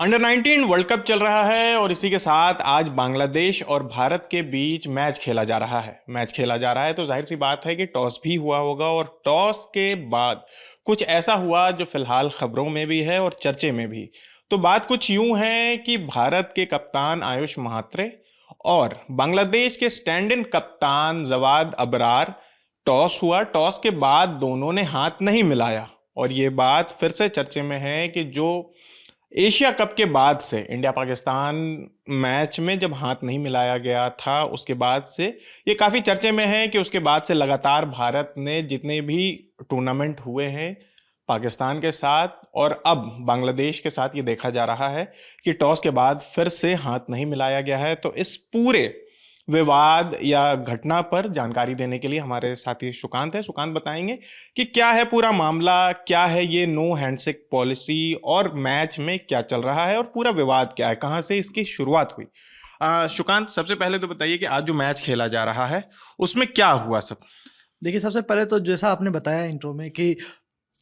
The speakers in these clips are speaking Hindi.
अंडर 19 वर्ल्ड कप चल रहा है और इसी के साथ आज बांग्लादेश और भारत के बीच मैच खेला जा रहा है। तो जाहिर सी बात है कि टॉस भी हुआ होगा और टॉस के बाद कुछ ऐसा हुआ जो फिलहाल खबरों में भी है और चर्चे में भी। तो बात कुछ यूं है कि भारत के कप्तान आयुष महात्रे और बांग्लादेश के स्टैंड इन कप्तान जवाद अबरार, टॉस हुआ। टॉस के बाद दोनों ने हाथ नहीं मिलाया और ये बात फिर से चर्चे में है कि जो एशिया कप के बाद से इंडिया पाकिस्तान मैच में जब हाथ नहीं मिलाया गया था, उसके बाद से ये काफ़ी चर्चे में है कि उसके बाद से लगातार भारत ने जितने भी टूर्नामेंट हुए हैं पाकिस्तान के साथ और अब बांग्लादेश के साथ, ये देखा जा रहा है कि टॉस के बाद फिर से हाथ नहीं मिलाया गया है। तो इस पूरे विवाद या घटना पर जानकारी देने के लिए हमारे साथी सुकांत है। सुकांत बताएंगे कि क्या है पूरा मामला, क्या है ये नो हैंडशेक पॉलिसी और मैच में क्या चल रहा है और पूरा विवाद क्या है, कहां से इसकी शुरुआत हुई। सुकांत, सबसे पहले तो बताइए कि आज जो मैच खेला जा रहा है उसमें क्या हुआ सब। देखिए, सबसे पहले तो जैसा आपने बताया इंट्रो में कि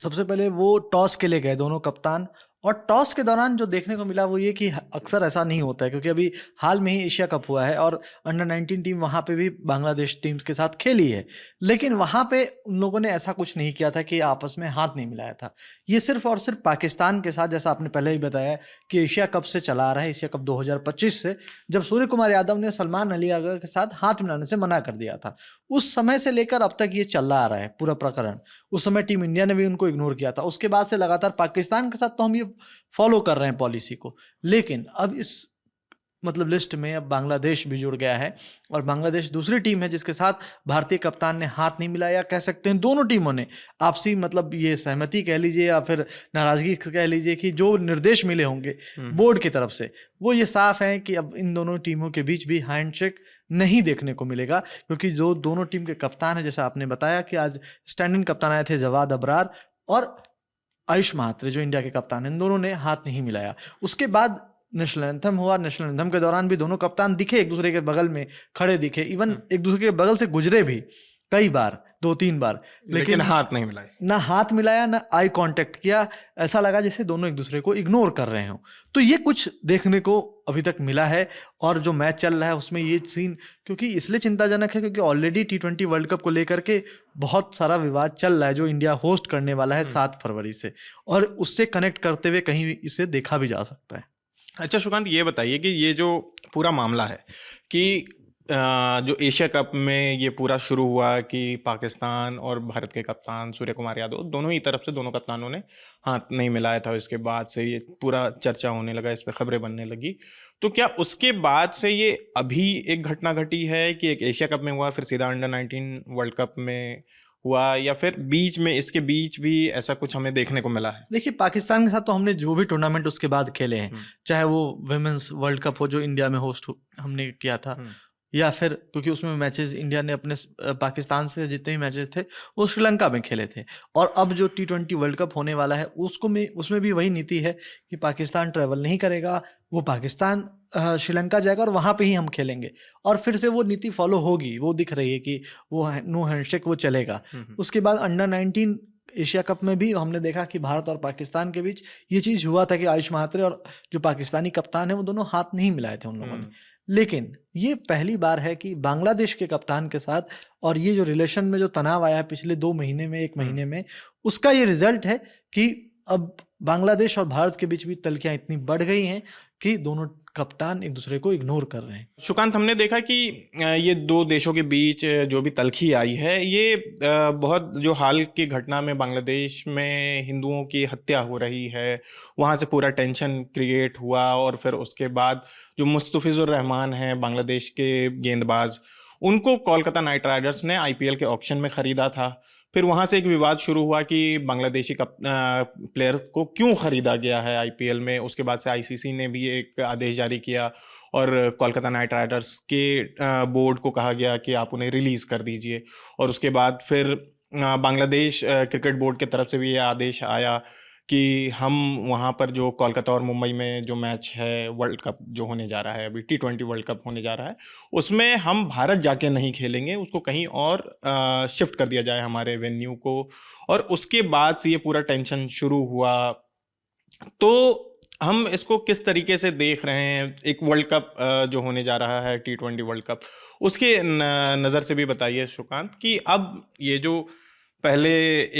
सबसे पहले वो टॉस के लिए गए दोनों कप्तान। और टॉस के दौरान जो देखने को मिला वो ये कि अक्सर ऐसा नहीं होता है, क्योंकि अभी हाल में ही एशिया कप हुआ है और अंडर 19 टीम वहाँ पे भी बांग्लादेश टीम के साथ खेली है। लेकिन वहाँ पे उन लोगों ने ऐसा कुछ नहीं किया था कि आपस में हाथ नहीं मिलाया था। ये सिर्फ और सिर्फ पाकिस्तान के साथ, जैसा आपने पहले ही बताया कि एशिया कप से चला आ रहा है, एशिया कप 2025 से, जब सूर्य कुमार यादव ने सलमान अली अगर के साथ हाथ मिलाने से मना कर दिया था, उस समय से लेकर अब तक ये चला आ रहा है पूरा प्रकरण। उस समय टीम इंडिया ने भी उनको इग्नोर किया था। उसके बाद से लगातार पाकिस्तान के साथ तो हम ये फॉलो कर रहे हैं पॉलिसी को। लेकिन अब इस मतलब लिस्ट में अब बांग्लादेश भी जुड़ गया है और बांग्लादेश दूसरी टीम है जिसके साथ भारतीय कप्तान ने हाथ नहीं मिलाया। कह सकते हैं दोनों टीमों ने आपसी मतलब ये सहमति कह लीजिए या फिर नाराजगी कह लीजिए कि जो निर्देश मिले होंगे बोर्ड की तरफ से, वो ये साफ है कि अब इन दोनों टीमों के बीच भी हैंडशेक नहीं देखने को मिलेगा। क्योंकि जो दोनों टीम के कप्तान है, जैसा आपने बताया कि आज स्टैंड इन कप्तान आए थे जवाद अबरार और आयुष महात्रे जो इंडिया के कप्तान हैं, इन दोनों ने हाथ नहीं मिलाया। उसके बाद नेशनल एंथम हुआ। नेशनल एंथम के दौरान भी दोनों कप्तान दिखे, एक दूसरे के बगल में खड़े दिखे, इवन एक दूसरे के बगल से गुजरे भी कई बार, 2-3 बार, लेकिन हाथ नहीं मिलाए। ना हाथ मिलाया ना आई कांटेक्ट किया। ऐसा लगा जैसे दोनों एक दूसरे को इग्नोर कर रहे हों। तो ये कुछ देखने को अभी तक मिला है। और जो मैच चल रहा है उसमें ये सीन क्योंकि इसलिए चिंताजनक है क्योंकि ऑलरेडी T20 वर्ल्ड कप को लेकर के बहुत सारा विवाद चल रहा है जो इंडिया होस्ट करने वाला है 7 फरवरी से, और उससे कनेक्ट करते हुए कहीं इसे देखा भी जा सकता है। अच्छा सुकांत, ये बताइए कि ये जो पूरा मामला है कि जो एशिया कप में ये पूरा शुरू हुआ कि पाकिस्तान और भारत के कप्तान सूर्य कुमार यादव दोनों ही तरफ से दोनों कप्तानों ने हाथ नहीं मिलाया था। इसके बाद से ये पूरा चर्चा होने लगा, इस पर खबरें बनने लगी। तो क्या उसके बाद से ये अभी एक घटना घटी है कि एक एशिया कप में हुआ फिर सीधा अंडर 19 वर्ल्ड कप में हुआ, या फिर बीच में इसके बीच भी ऐसा कुछ हमें देखने को मिला है? देखिए, पाकिस्तान के साथ तो हमने जो भी टूर्नामेंट उसके बाद खेले हैं, चाहे वो वुमेन्स वर्ल्ड कप हो जो इंडिया में होस्ट हमने किया था, या फिर क्योंकि उसमें मैचेस इंडिया ने अपने पाकिस्तान से जितने भी मैचेस थे वो श्रीलंका में खेले थे। और अब जो T20 वर्ल्ड कप होने वाला है उसमें भी वही नीति है कि पाकिस्तान ट्रैवल नहीं करेगा, वो पाकिस्तान श्रीलंका जाएगा और वहाँ पे ही हम खेलेंगे। और फिर से वो नीति फॉलो होगी, वो दिख रही है कि वो नो हैंडशेक वो चलेगा। उसके बाद अंडर 19 एशिया कप में भी हमने देखा कि भारत और पाकिस्तान के बीच ये चीज़ हुआ था कि आयुष महात्रे और जो पाकिस्तानी कप्तान है वो दोनों हाथ नहीं मिलाए थे उन लोगों ने। लेकिन ये पहली बार है कि बांग्लादेश के कप्तान के साथ, और ये जो रिलेशन में जो तनाव आया है पिछले 2 महीने में, 1 महीने में, उसका ये रिजल्ट है कि अब बांग्लादेश और भारत के बीच भी तल्खियां इतनी बढ़ गई हैं कि दोनों कप्तान एक दूसरे को इग्नोर कर रहे हैं। सुकांत, हमने देखा कि ये दो देशों के बीच जो भी तल्खी आई है, ये बहुत जो हाल की घटना में बांग्लादेश में हिंदुओं की हत्या हो रही है, वहाँ से पूरा टेंशन क्रिएट हुआ। और फिर उसके बाद जो मुस्तफिजुर रहमान हैं बांग्लादेश के गेंदबाज, उनको कोलकाता नाइट राइडर्स ने IPL के ऑक्शन में ख़रीदा था। फिर वहाँ से एक विवाद शुरू हुआ कि बांग्लादेशी प्लेयर को क्यों ख़रीदा गया है IPL में। उसके बाद से ICC ने भी एक आदेश जारी किया और कोलकाता नाइट राइडर्स के बोर्ड को कहा गया कि आप उन्हें रिलीज़ कर दीजिए। और उसके बाद फिर बांग्लादेश क्रिकेट बोर्ड की तरफ से भी ये आदेश आया कि हम वहाँ पर जो कोलकाता और मुंबई में जो मैच है वर्ल्ड कप जो होने जा रहा है, अभी T20 वर्ल्ड कप होने जा रहा है, उसमें हम भारत जाके नहीं खेलेंगे, उसको कहीं और शिफ्ट कर दिया जाए हमारे वेन्यू को। और उसके बाद से ये पूरा टेंशन शुरू हुआ। तो हम इसको किस तरीके से देख रहे हैं, एक वर्ल्ड कप जो होने जा रहा है T20 वर्ल्ड कप, उसके नज़र से भी बताइए सुकांत कि अब ये जो पहले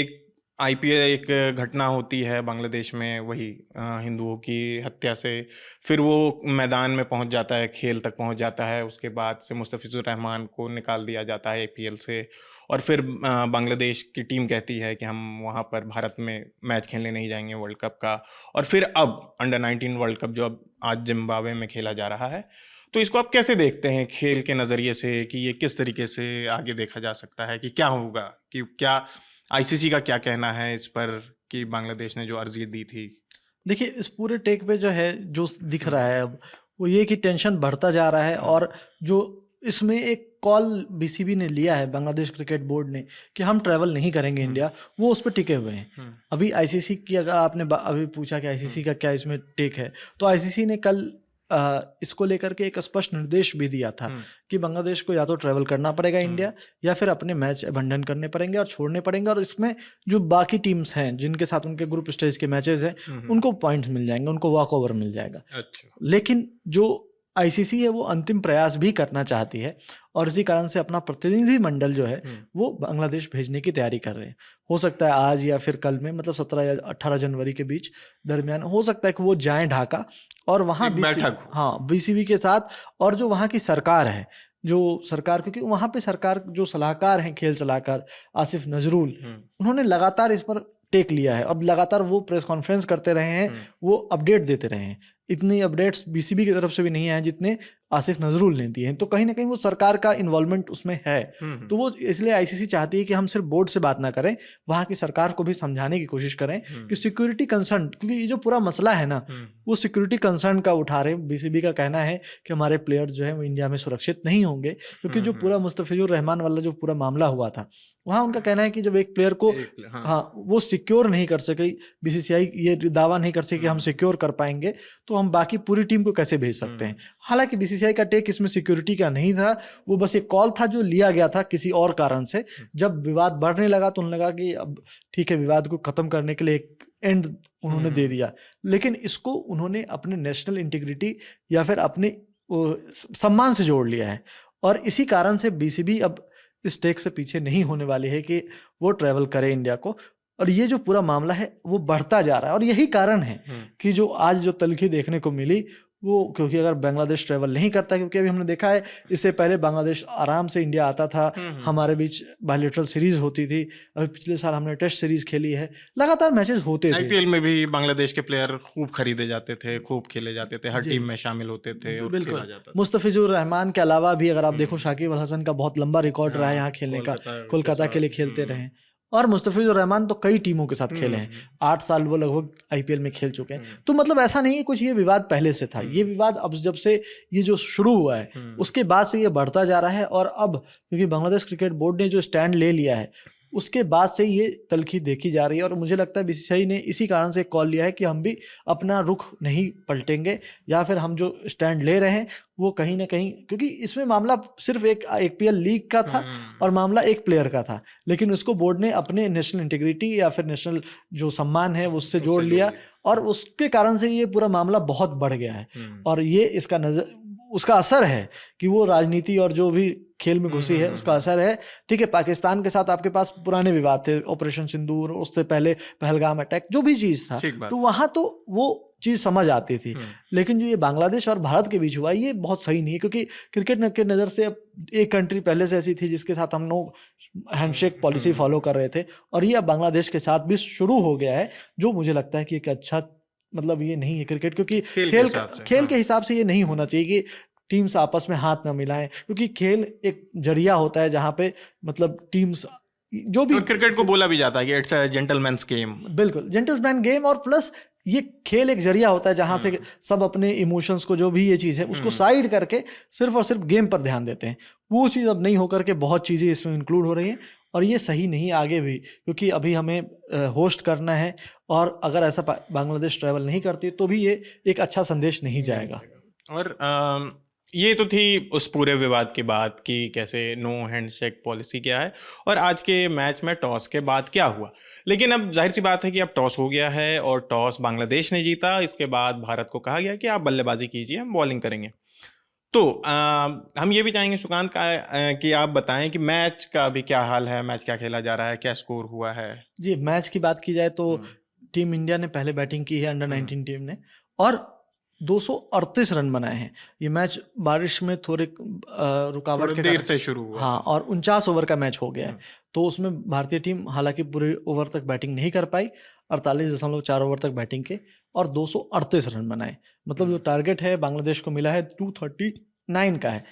एक आईपीएल एक घटना होती है बांग्लादेश में, वही हिंदुओं की हत्या से, फिर वो मैदान में पहुंच जाता है, खेल तक पहुंच जाता है, उसके बाद से मुस्तफिजुर रहमान को निकाल दिया जाता है आईपीएल से, और फिर बांग्लादेश की टीम कहती है कि हम वहां पर भारत में मैच खेलने नहीं जाएंगे वर्ल्ड कप का, और फिर अब अंडर 19 वर्ल्ड कप जो अब आज जिम्बाब्वे में खेला जा रहा है। तो इसको आप कैसे देखते हैं खेल के नज़रिए से, कि ये किस तरीके से आगे देखा जा सकता है, कि क्या होगा, कि क्या आईसीसी का क्या कहना है इस पर, कि बांग्लादेश ने जो अर्जी दी थी? देखिए, इस पूरे टेक पे जो है, जो दिख रहा है अब, वो ये कि टेंशन बढ़ता जा रहा है, और जो इसमें एक कॉल बीसीबी ने लिया है, बांग्लादेश क्रिकेट बोर्ड ने, कि हम ट्रैवल नहीं करेंगे इंडिया, वो उस पर टिके हुए हैं। अभी आईसीसी की, अगर आपने अभी पूछा कि आईसीसी का क्या इसमें टेक है, तो आईसीसी ने कल इसको लेकर के एक स्पष्ट निर्देश भी दिया था कि बांग्लादेश को या तो ट्रैवल करना पड़ेगा इंडिया, या फिर अपने मैच अबंडन करने पड़ेंगे और छोड़ने पड़ेंगे, और इसमें जो बाकी टीम्स हैं जिनके साथ उनके ग्रुप स्टेज के मैचेस हैं, उनको पॉइंट्स मिल जाएंगे, उनको वॉक ओवर मिल जाएगा। अच्छा। लेकिन जो आईसीसी है वो अंतिम प्रयास भी करना चाहती है, और इसी कारण से अपना प्रतिनिधि मंडल जो है वो बांग्लादेश भेजने की तैयारी कर रहे हैं। हो सकता है आज या फिर कल में, मतलब 17 या 18 जनवरी के बीच दरमियान हो सकता है कि वो जाएं ढाका, और वहाँ बैठक, हाँ, बीसीबी के साथ, और जो वहाँ की सरकार है, जो सरकार, क्योंकि वहाँ पे सरकार जो सलाहकार हैं, खेल सलाहकार आसिफ नजरुल, उन्होंने लगातार इस पर टेक लिया है, और लगातार वो प्रेस कॉन्फ्रेंस करते रहे हैं, वो अपडेट देते रहे हैं। इतनी अपडेट्स बीसीबी की तरफ से भी नहीं आए जितने आसिफ नजरुल ने दिए हैं, तो कहीं ना कहीं वो सरकार का इन्वॉल्वमेंट उसमें है। तो वो इसलिए आईसीसी चाहती है कि हम सिर्फ बोर्ड से बात ना करें, वहाँ की सरकार को भी समझाने की कोशिश करें कि सिक्योरिटी कंसर्न, क्योंकि ये जो पूरा मसला है ना, वो सिक्योरिटी कंसर्न का उठा रहे। बीसीबी का कहना है कि हमारे प्लेयर्स जो है वो इंडिया में सुरक्षित नहीं होंगे, क्योंकि जो पूरा मुस्तफिजुर रहमान वाला जो पूरा मामला हुआ था, वहाँ उनका कहना है कि जब एक प्लेयर को वो सिक्योर नहीं कर सके, बीसीसीआई ये दावा नहीं कर सके कि हम सिक्योर कर पाएंगे, तो हम बाकी पूरी टीम को कैसे भेज सकते हैं। हालांकि बीसीसीआई का टेक इसमें सिक्योरिटी का नहीं था, वो बस एक कॉल था जो लिया गया था किसी और कारण से। जब विवाद बढ़ने लगा तो उन्हें लगा कि अब ठीक है, विवाद को खत्म करने के लिए एक एंड उन्होंने दे दिया, लेकिन इसको उन्होंने अपने नेशनल इंटीग्रिटी या फिर अपने सम्मान से जोड़ लिया है, और इसी कारण से बीसीबी अब इस टेक से पीछे नहीं होने वाली है कि वो ट्रैवल करे इंडिया को। और ये जो पूरा मामला है वो बढ़ता जा रहा है, और यही कारण है कि जो आज जो तलखी देखने को मिली, वो क्योंकि अगर बांग्लादेश ट्रैवल नहीं करता, क्योंकि अभी हमने देखा है इससे पहले बांग्लादेश आराम से इंडिया आता था, हमारे बीच बायलैटरल सीरीज होती थी, अभी पिछले साल हमने टेस्ट सीरीज खेली है, लगातार मैचेस होते थे। आईपीएल में भी बांग्लादेश के प्लेयर खूब खरीदे जाते थे, खूब खेले जाते थे, हर टीम में शामिल होते थे और खेला जाता था। मुस्तफिजुर रहमान के अलावा भी अगर आप देखो, शाकिब अल हसन का बहुत लंबा रिकॉर्ड रहा है यहाँ खेलने का, कोलकाता के लिए खेलते रहे, और मुस्तफिजुर रहमान तो कई टीमों के साथ खेले हैं, 8 साल वो लगभग आईपीएल में खेल चुके हैं। तो मतलब ऐसा नहीं है कुछ ये विवाद पहले से था, ये विवाद अब जब से ये जो शुरू हुआ है उसके बाद से ये बढ़ता जा रहा है, और अब क्योंकि बांग्लादेश क्रिकेट बोर्ड ने जो स्टैंड ले लिया है उसके बाद से ये तलखी देखी जा रही है, और मुझे लगता है बीसीसीआई ने इसी कारण से कॉल लिया है कि हम भी अपना रुख नहीं पलटेंगे, या फिर हम जो स्टैंड ले रहे हैं वो कहीं ना कहीं, क्योंकि इसमें मामला सिर्फ एक आईपीएल लीग का था और मामला एक प्लेयर का था, लेकिन उसको बोर्ड ने अपने नेशनल इंटीग्रिटी या फिर नेशनल जो सम्मान है उससे जोड़ लिया, और उसके कारण से ये पूरा मामला बहुत बढ़ गया है। और ये उसका असर है कि वो राजनीति और जो भी खेल में घुसी है उसका असर है। ठीक है, पाकिस्तान के साथ आपके पास पुराने विवाद थे, ऑपरेशन सिंदूर, उससे पहले पहलगाम अटैक, जो भी चीज था, तो वहां तो वो चीज समझ आती थी, लेकिन जो ये बांग्लादेश और भारत के बीच हुआ ये बहुत सही नहीं है, क्योंकि क्रिकेट के नज़र से अब एक कंट्री पहले से ऐसी थी जिसके साथ हम लोग हैंडशेक पॉलिसी फॉलो कर रहे थे, और ये अब बांग्लादेश के साथ भी शुरू हो गया है, जो मुझे लगता है कि एक अच्छा मतलब ये नहीं है क्रिकेट, क्योंकि खेल के हिसाब से ये नहीं होना चाहिए कि टीम्स आपस में हाथ ना मिलाएं, क्योंकि खेल एक जरिया होता है जहाँ पे मतलब टीम्स जो भी, क्रिकेट को बोला भी जाता है कि इट्स अ जेंटलमैन्स गेम। बिल्कुल, जेंटलमैन गेम, और प्लस ये खेल एक जरिया होता है जहाँ से सब अपने इमोशंस को, जो भी ये चीज़ है उसको साइड करके सिर्फ और सिर्फ गेम पर ध्यान देते हैं। वो चीज़ अब नहीं होकर के बहुत चीज़ें इसमें इंक्लूड हो रही हैं, और ये सही नहीं आगे भी, क्योंकि अभी हमें होस्ट करना है, और अगर ऐसा बांग्लादेश ट्रैवल नहीं करती तो भी ये एक अच्छा संदेश नहीं जाएगा। और ये तो थी उस पूरे विवाद की बात कि कैसे नो हैंडशेक पॉलिसी क्या है और आज के मैच में टॉस के बाद क्या हुआ। लेकिन अब जाहिर सी बात है कि अब टॉस हो गया है और टॉस बांग्लादेश ने जीता। इसके बाद भारत को कहा गया कि आप बल्लेबाजी कीजिए, हम बॉलिंग करेंगे। तो हम ये भी चाहेंगे सुकांत कि आप बताएं कि मैच का अभी क्या हाल है, मैच क्या खेला जा रहा है, क्या स्कोर हुआ है। जी, मैच की बात की जाए तो हम्म, टीम इंडिया ने पहले बैटिंग की है, अंडर हम्म, 19 टीम ने, और 238 रन बनाए हैं। ये मैच बारिश में थोड़े रुकावट थोड़ा के देर कारण, से शुरू हुआ हाँ, था। और 49 ओवर का मैच हो गया है। हम्म, तो उसमें भारतीय टीम हालांकि पूरे ओवर तक बैटिंग नहीं कर पाई, 48.4 ओवर तक बैटिंग के और 238 रन बनाए। मतलब जो हम्म, टारगेट है बांग्लादेश को मिला है 239 का है।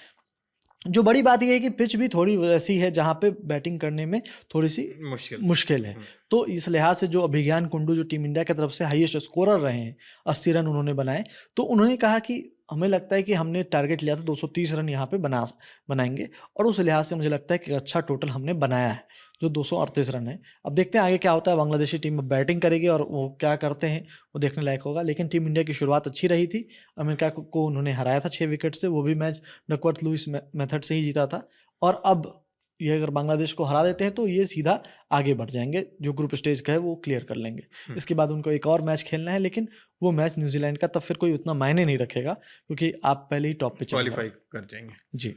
जो बड़ी बात ये है कि पिच भी थोड़ी वैसी है जहाँ पे बैटिंग करने में थोड़ी सी मुश्किल। मुश्किल है। हम्म, तो इस लिहाज से जो अभिज्ञान कुंडू जो टीम इंडिया की तरफ से हाईएस्ट स्कोरर रहे हैं, 80 रन उन्होंने बनाए, तो उन्होंने कहा कि हमें लगता है कि हमने टारगेट लिया था 230 रन यहाँ पे बनाएंगे, और उस लिहाज से मुझे लगता है कि अच्छा टोटल हमने बनाया है जो 238 रन है। अब देखते हैं आगे क्या होता है। बांग्लादेशी टीम अब बैटिंग करेगी और वो क्या करते हैं वो देखने लायक होगा। लेकिन टीम इंडिया की शुरुआत अच्छी रही थी। अमेरिका को उन्होंने हराया था 6 विकेट से, वो भी मैच डकवर्थ लुइस मेथड से ही जीता था। और अब ये अगर बांग्लादेश को हरा देते हैं तो ये सीधा आगे बढ़ जाएंगे, जो ग्रुप स्टेज का है वो क्लियर कर लेंगे। हम्म, इसके बाद उनको एक और मैच खेलना है, लेकिन वो मैच न्यूजीलैंड का, तब फिर कोई उतना मायने नहीं रखेगा क्योंकि आप पहले ही टॉप पे चले क्वालिफाई जाओगे। कर जाएंगे। जी।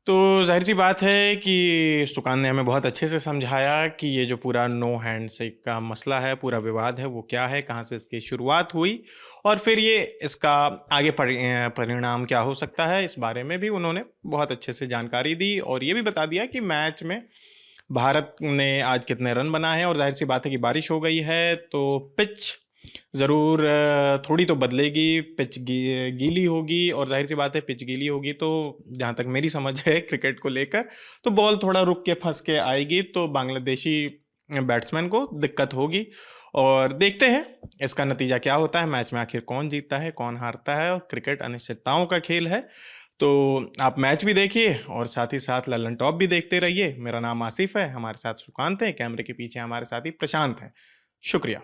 तो जाहिर सी बात है कि सुकान ने हमें बहुत अच्छे से समझाया कि ये जो पूरा नो हैंडशेक का मसला है, पूरा विवाद है, वो क्या है, कहाँ से इसकी शुरुआत हुई और फिर ये इसका आगे परिणाम क्या हो सकता है। इस बारे में भी उन्होंने बहुत अच्छे से जानकारी दी और ये भी बता दिया कि मैच में भारत ने आज कितने रन बनाए हैं। और जाहिर सी बात है कि बारिश हो गई है तो पिच ज़रूर थोड़ी तो बदलेगी, पिच गीली होगी और जाहिर सी बात है पिच गीली होगी तो जहाँ तक मेरी समझ है क्रिकेट को लेकर, तो बॉल थोड़ा रुक के फंस के आएगी तो बांग्लादेशी बैट्समैन को दिक्कत होगी। और देखते हैं इसका नतीजा क्या होता है, मैच में आखिर कौन जीतता है कौन हारता है। और क्रिकेट अनिश्चितताओं का खेल है। तो आप मैच भी देखिए और साथ ही साथ लल्लन टॉप भी देखते रहिए। मेरा नाम आसिफ है, हमारे साथ सुकांत है, कैमरे के पीछे हमारे साथी प्रशांत हैं। शुक्रिया।